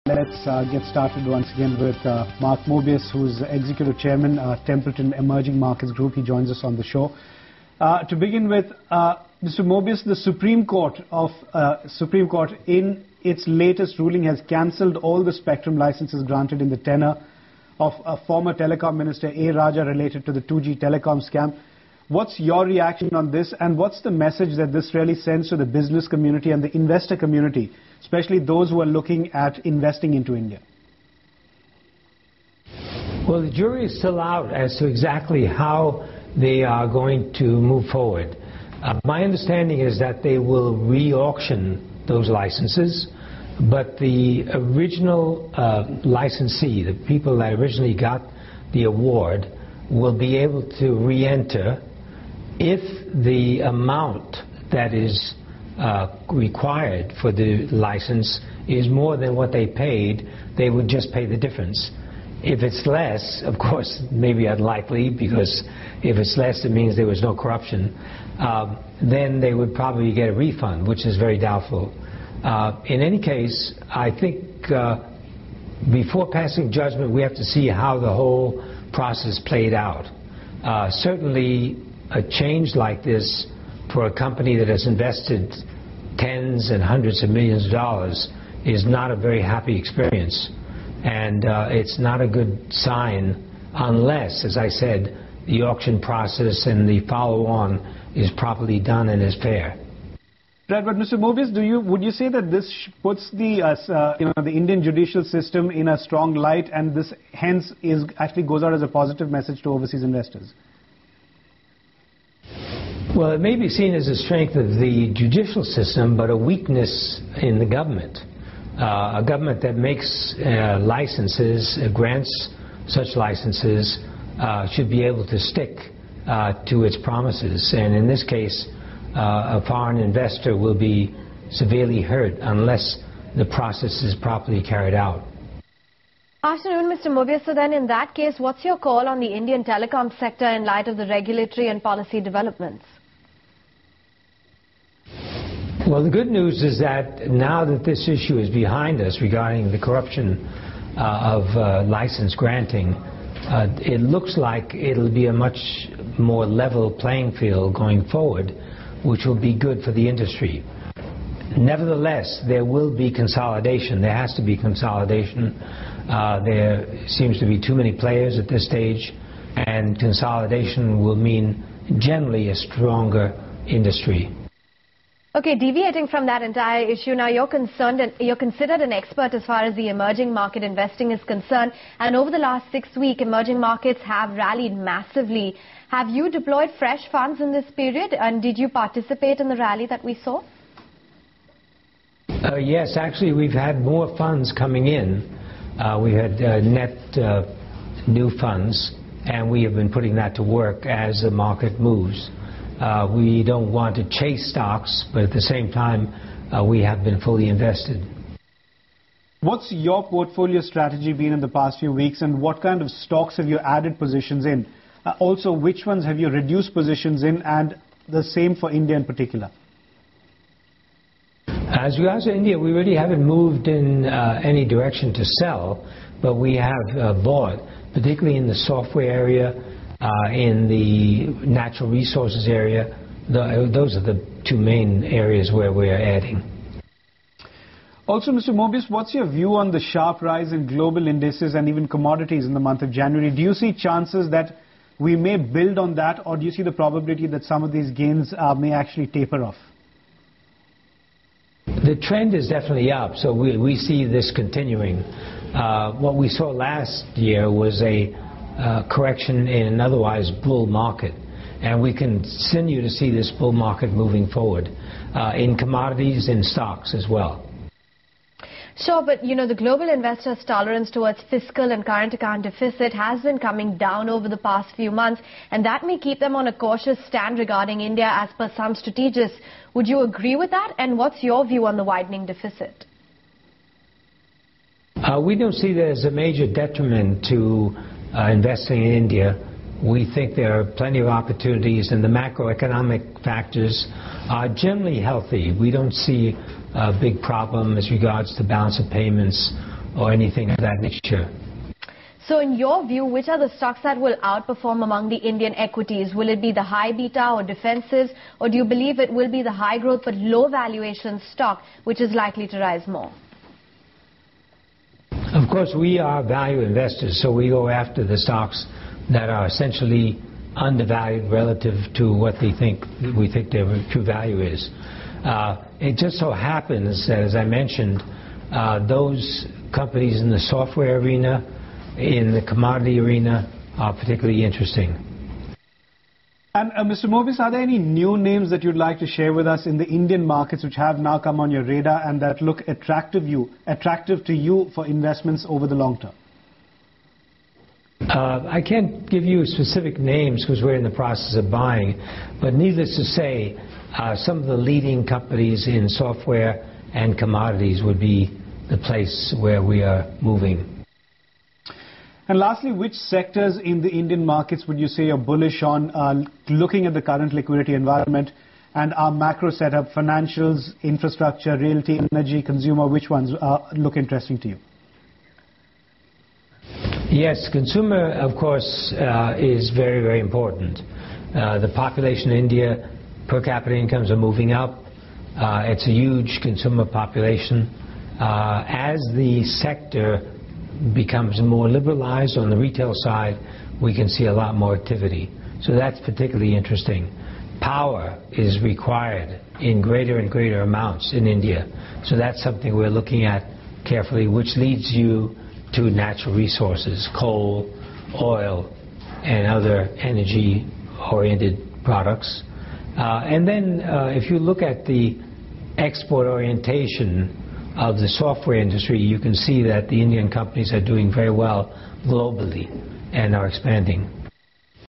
Let's get started once again with Mark Mobius, who's Executive Chairman, Templeton Emerging Markets Group. He joins us on the show. To begin with, Mr. Mobius, the Supreme Court in its latest ruling has cancelled all the spectrum licenses granted in the tenure of former telecom minister A. Raja related to the 2G telecom scam. What's your reaction on this, and what's the message that this really sends to the business community and the investor community, especially those who are looking at investing into India? Well, the jury is still out as to exactly how they are going to move forward. My understanding is that they will re-auction those licenses, but the original licensee, the people that originally got the award, will be able to re-enter if the amount that is required for the license is more than what they paid. They would just pay the difference. If it's less, of course, maybe unlikely, because if it's less, it means there was no corruption. Then they would probably get a refund, which is very doubtful. In any case, I think before passing judgment, we have to see how the whole process played out. Certainly, a change like this for a company that has invested tens and hundreds of millions of dollars is not a very happy experience. And it's not a good sign unless, as I said, the auction process and the follow-on is properly done and is fair. Right, but Mr. Mobius, would you say that this puts the Indian judicial system in a strong light, and this hence actually goes out as a positive message to overseas investors? Well, it may be seen as a strength of the judicial system, but a weakness in the government. A government that makes licenses, grants such licenses, should be able to stick to its promises. And in this case, a foreign investor will be severely hurt unless the process is properly carried out. Afternoon, Mr. Mobius. So then in that case, what's your call on the Indian telecom sector in light of the regulatory and policy developments? Well, the good news is that now that this issue is behind us regarding the corruption of license granting, it looks like it'll be a much more level playing field going forward, which will be good for the industry. Nevertheless, there will be consolidation. There has to be consolidation. There seems to be too many players at this stage, and consolidation will mean generally a stronger industry. Okay, deviating from that entire issue, now you're considered an expert as far as the emerging market investing is concerned, and over the last 6 weeks, emerging markets have rallied massively. Have you deployed fresh funds in this period, and did you participate in the rally that we saw? Yes, actually we've had more funds coming in. We had net new funds, and we have been putting that to work as the market moves. We don't want to chase stocks, but at the same time, we have been fully invested. What's your portfolio strategy been in the past few weeks, and what kind of stocks have you added positions in? Also, which ones have you reduced positions in, and the same for India in particular? As regards to India, we really haven't moved in any direction to sell, but we have bought, particularly in the software area, in the natural resources area. Those are the two main areas where we're adding. Also, Mr. Mobius, what's your view on the sharp rise in global indices and even commodities in the month of January? Do you see chances that we may build on that, or do you see the probability that some of these gains may actually taper off? The trend is definitely up, so we see this continuing. What we saw last year was a correction in an otherwise bull market, and we continue to see this bull market moving forward in commodities and stocks as well. Sure, but the global investors' tolerance towards fiscal and current account deficit has been coming down over the past few months, and that may keep them on a cautious stand regarding India as per some strategists. Would you agree with that, and what's your view on the widening deficit? We don't see that as a major detriment to investing in India. We think there are plenty of opportunities, and the macroeconomic factors are generally healthy. We don't see a big problem as regards to balance of payments or anything of that nature. So in your view, which are the stocks that will outperform among the Indian equities? Will it be the high beta or defensives, or do you believe it will be the high growth but low valuation stock which is likely to rise more? Of course, we are value investors, so we go after the stocks that are essentially undervalued relative to what we think their true value is. It just so happens that, as I mentioned, those companies in the software arena, in the commodity arena, are particularly interesting. And Mr. Mobius, are there any new names that you'd like to share with us in the Indian markets which have now come on your radar and that look attractive to you for investments over the long term? I can't give you specific names because we're in the process of buying, but needless to say, some of the leading companies in software and commodities would be the place where we are moving. And lastly, which sectors in the Indian markets would you say you're bullish on, looking at the current liquidity environment and our macro setup, financials, infrastructure, realty, energy, consumer, which ones look interesting to you? Yes, consumer, of course, is very, very important. The population in India, per capita incomes are moving up. It's a huge consumer population. As the sector becomes more liberalized on the retail side, we can see a lot more activity. So that's particularly interesting. Power is required in greater and greater amounts in India. So that's something we're looking at carefully, which leads you to natural resources, coal, oil, and other energy-oriented products. And then if you look at the export orientation of the software industry, you can see that the Indian companies are doing very well globally and are expanding.